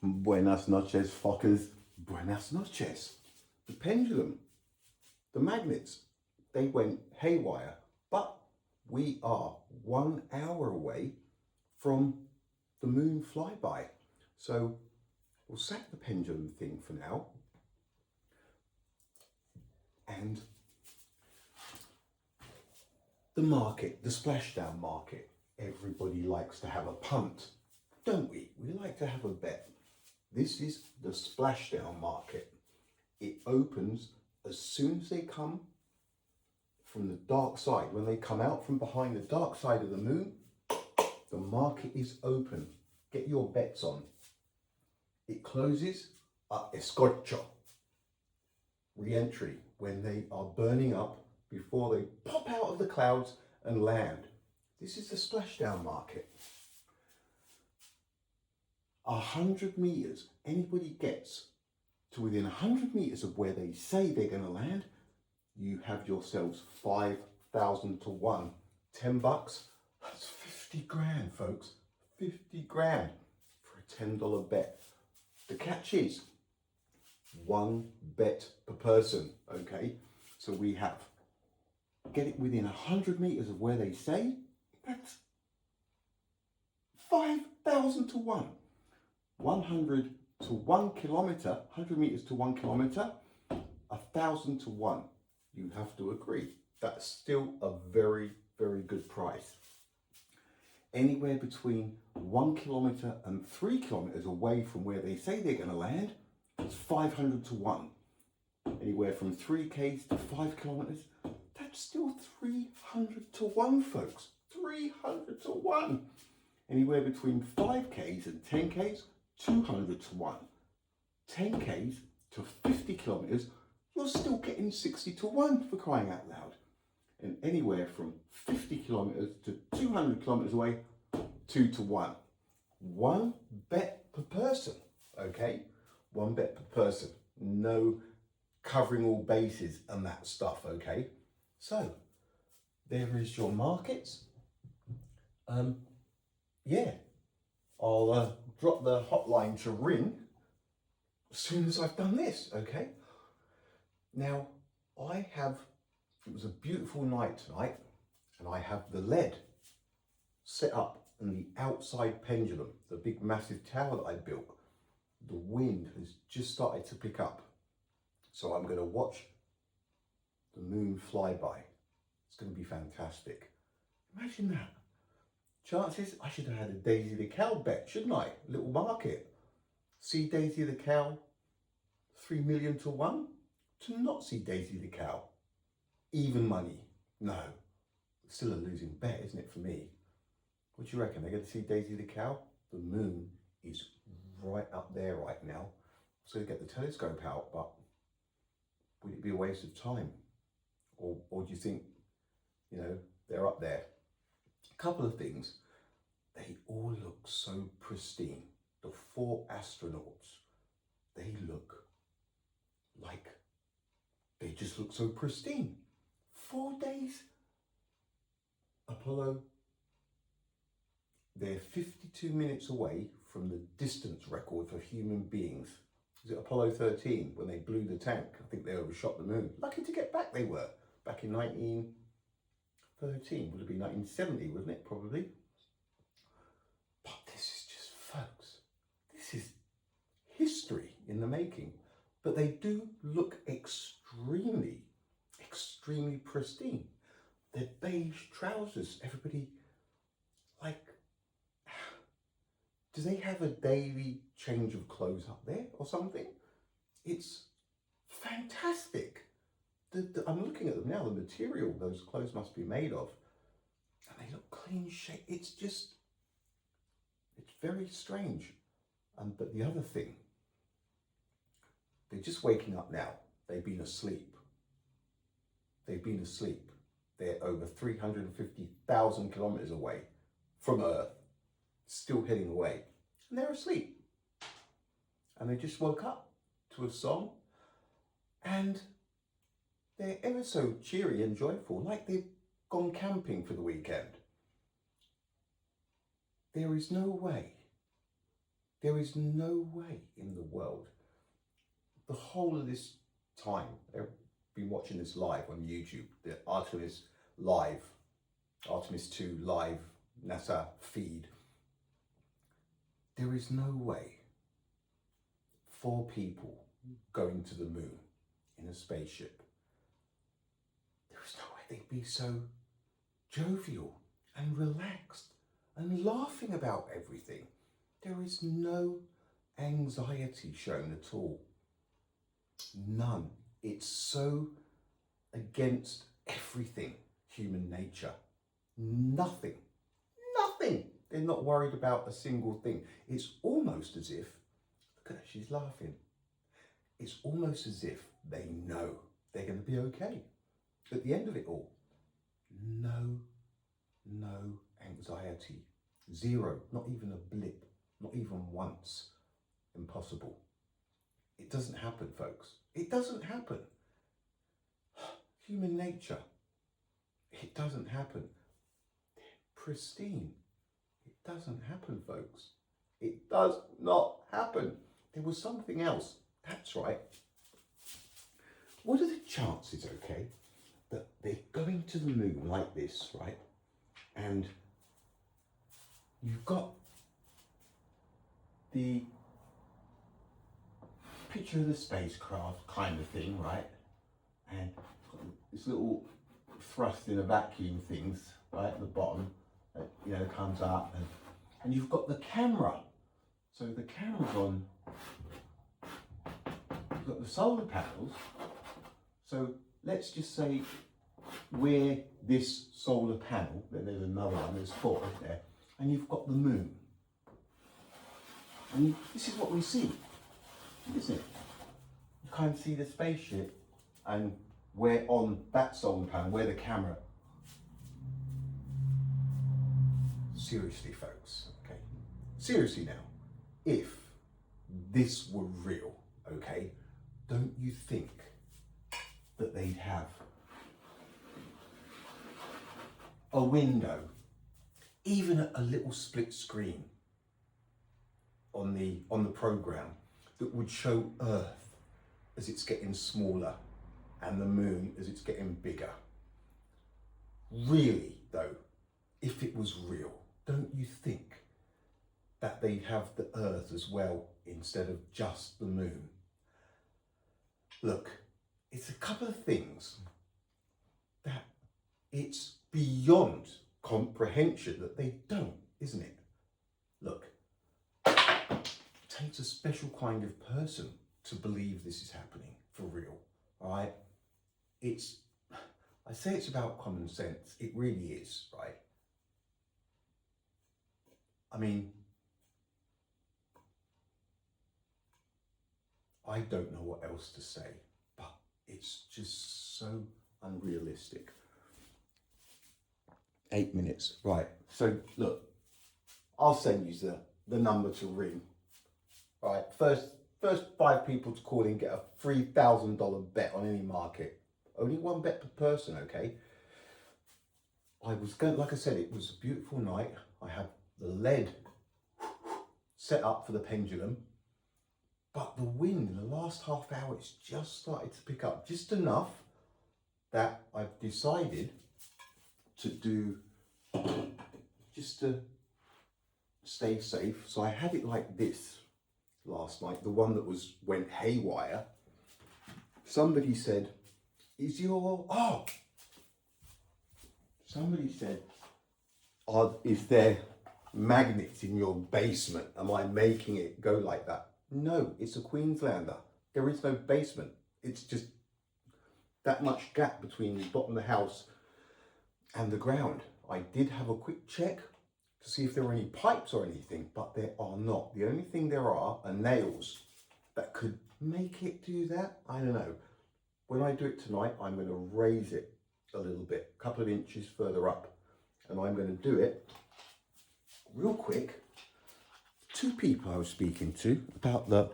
Buenas noches, fuckers. Buenas noches. The pendulum, the magnets, they went haywire, but we are 1 hour away from the moon flyby. So we'll sack the pendulum thing for now. And the market, the splashdown market. Everybody likes to have a punt, don't we? We like to have a bet. This is the splashdown market. It opens as soon as they come from the dark side. When they come out from behind the dark side of the moon, the market is open. Get your bets on. It closes at escorcho, re-entry, when they are burning up before they pop out of the clouds and land. This is the splashdown market. 100 meters, anybody gets to within 100 meters of where they say they're going to land, you have yourselves 5,000 to 1. 10 bucks, that's 50 grand, folks. 50 grand for a $10 bet. The catch is 1 bet per person, okay? So we have, get it within 100 meters of where they say, that's 5,000 to 1. 100 to 1 kilometer, 100 meters to 1 kilometer, 1,000 to 1. You have to agree. That's still a very, very good price. Anywhere between 1 kilometer and 3 kilometers away from where they say they're going to land, it's 500 to 1. Anywhere from 3Ks to 5 kilometers, that's still 300 to 1, folks. 300 to 1. Anywhere between 5Ks and 10Ks, 200 to 1. 10Ks to 50 kilometers, you're still getting 60 to 1, for crying out loud. And anywhere from 50 kilometers to 200 kilometers away, 2 to 1. 1 bet per person, okay? 1 bet per person. No covering all bases and that stuff, okay? So, there is your markets. Yeah, I'll drop the hotline to ring as soon as I've done this, okay? Now, it was a beautiful night tonight, and I have the lead set up in the outside pendulum, the big massive tower that I built. The wind has just started to pick up. So I'm going to watch the moon fly by. It's going to be fantastic. Imagine that. Chances, I should have had a Daisy the Cow bet, shouldn't I? A little market. See Daisy the Cow, 3 million to 1. To not see Daisy the Cow, even money. No, it's still a losing bet, isn't it, for me? What do you reckon? They're going to see Daisy the Cow? The moon is right up there right now. So to get the telescope out, but would it be a waste of time? Or do you think, they're up there? A couple of things. They all look so pristine. The 4 astronauts, they look like, they just look so pristine. 4 days. Apollo, they're 52 minutes away from the distance record for human beings. Was it Apollo 13 when they blew the tank? I think they overshot the moon. Lucky to get back they were. Back in 1913, would have been 1970, wouldn't it, probably? But this is just, folks, this is history in the making. But they do look extremely, extremely pristine. They're beige trousers. Everybody, do they have a daily change of clothes up there or something? It's fantastic. I'm looking at them now, the material those clothes must be made of. And they look clean shaven. It's very strange. But the other thing, they're just waking up now. They've been asleep. They're over 350,000 kilometers away from Earth, still heading away. And they're asleep. And they just woke up to a song. And they're ever so cheery and joyful, like they've gone camping for the weekend. There is no way There is no way in the world, the whole of this time, I've been watching this live on YouTube, the Artemis 2 live NASA feed. There is no way 4 people going to the moon in a spaceship. There is no way they'd be so jovial and relaxed and laughing about everything. There is no anxiety shown at all. None. It's so against everything, human nature. Nothing. They're not worried about a single thing. It's almost as if, look at her, she's laughing. It's almost as if they know they're going to be okay at the end of it all. No anxiety. Zero. Not even a blip. Not even once. Impossible. It doesn't happen, folks. It doesn't happen. Human nature. It doesn't happen. Pristine. It doesn't happen, folks. It does not happen. There was something else. That's right. What are the chances, okay, that they're going to the moon like this, right? And you've got the picture of the spacecraft kind of thing, right? And this little thrust in a vacuum things, right, at the bottom, that, you know, comes up, and you've got the camera. So the camera's on, you've got the solar panels. So let's just say we're this solar panel, then there's another one, there's 4 there, and you've got the moon. And this is what we see, isn't it? You kind of see the spaceship, and we're on that solar panel, we're the camera. Seriously, folks, okay? Seriously now, if this were real, okay, don't you think that they'd have a window, even a little split screen on the program that would show Earth as it's getting smaller and the moon as it's getting bigger? Really though, if it was real, don't you think that they'd have the Earth as well instead of just the moon? Look, it's a couple of things that it's beyond comprehension that they don't, isn't it? Look, it takes a special kind of person to believe this is happening for real, all right? I say it's about common sense. It really is, right? I mean, I don't know what else to say, but it's just so unrealistic. 8 minutes, right. So look, I'll send you the number to ring. All right, first 5 people to call in get a $3,000 bet on any market. Only 1 bet per person, okay? I was going, like I said, it was a beautiful night. I had the lead set up for the pendulum, but the wind in the last half hour, it's just started to pick up just enough that I've decided to do, just to stay safe. So I had it like this last night, the one that went haywire. Somebody said, somebody said, is there magnets in your basement? Am I making it go like that? No, it's a Queenslander. There is no basement. It's just that much gap between the bottom of the house and the ground. I did have a quick check to see if there were any pipes or anything, but there are not. The only thing there are nails that could make it do that. I don't know. When I do it tonight, I'm going to raise it a little bit, a couple of inches further up, and I'm going to do it real quick. 2 people I was speaking to about the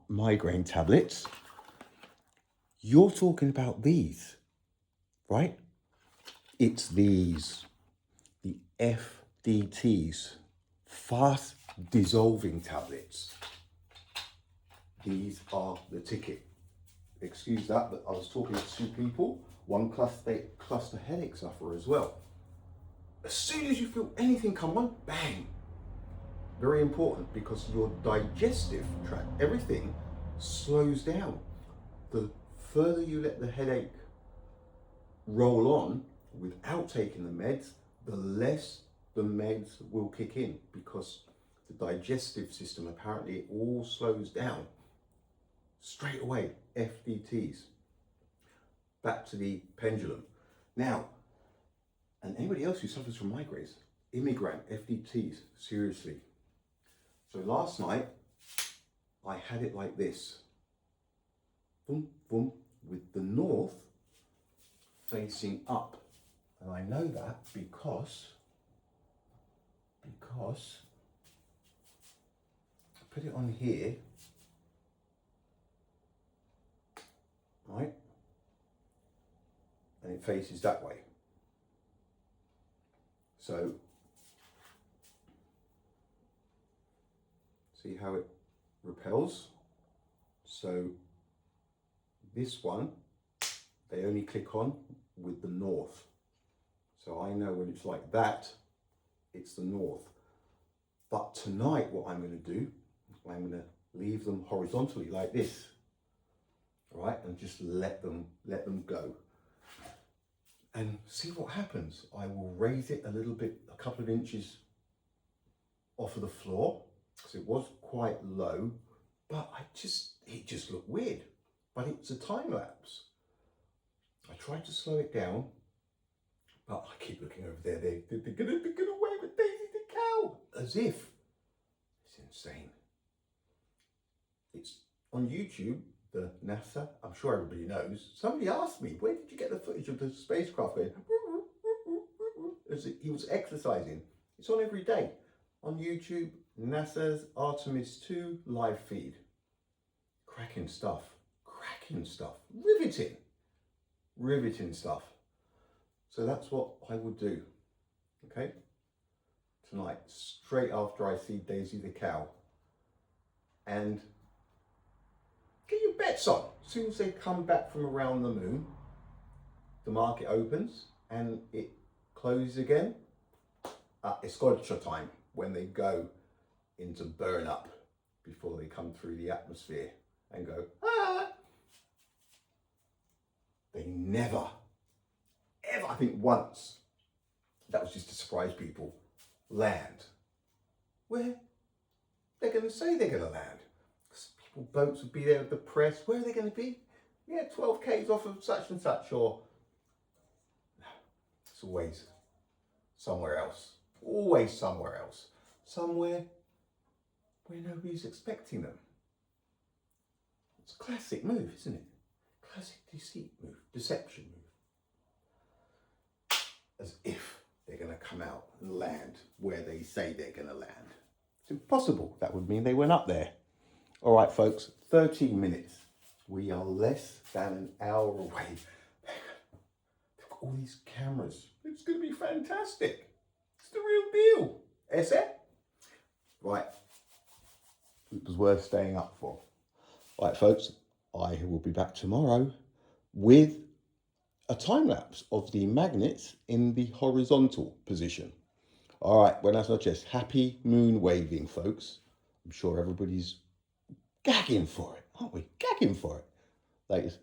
migraine tablets. You're talking about these, right? It's these, the FDTs, fast dissolving tablets. These are the ticket. Excuse that, but I was talking to two people. One cluster headache sufferer as well. As soon as you feel anything come on, bang. Very important, because your digestive tract, everything slows down. The further you let the headache roll on without taking the meds, the less the meds will kick in, because the digestive system, apparently it all slows down straight away. FDTs. Back to the pendulum. Now, and anybody else who suffers from migraines, immigrant FDTs, seriously. So last night, I had it like this. Boom, boom, with the north facing up. And I know that because I put it on here, right? And it faces that way. So, see how it repels? So, this one, they only click on with the north. So I know when it's like that, it's the north. But tonight, what I'm going to do, I'm going to leave them horizontally like this, right? And just let them go. And see what happens. I will raise it a little bit, a couple of inches off of the floor, because it was quite low, but it just looked weird. But it's a time lapse. I tried to slow it down, but I keep looking over there. They're gonna wave at Daisy the cow, as if. It's insane. It's on YouTube, the NASA, I'm sure everybody knows. Somebody asked me, where did you get the footage of the spacecraft going? As he was exercising. It's on every day. On YouTube, NASA's Artemis 2 live feed. Cracking stuff. Riveting stuff. So that's what I would do, okay? Tonight, straight after I see Daisy the cow. And get your bets on. As soon as they come back from around the moon, the market opens and it closes again. It's gotcha time, when they go into burn up before they come through the atmosphere and go, ah! They never, ever, I think once, that was just to surprise people, land where they're going to say they're going to land. People, boats would be there with the press. Where are they going to be? Yeah, 12 k's off of such and such, or no, it's always somewhere else. Always somewhere else. Somewhere where nobody's expecting them. It's a classic move, isn't it? Classic deceit move, deception move. As if they're going to come out and land where they say they're going to land. It's impossible. That would mean they went up there. All right, folks, 13 minutes. We are less than an hour away. They've got all these cameras. It's going to be fantastic. It's the real deal. Is it? Right. It was worth staying up for. All right, folks, I will be back tomorrow with a time lapse of the magnets in the horizontal position. All right, buenas noches. Happy moon waving, folks. I'm sure everybody's gagging for it, aren't we? Gagging for it. Ladies.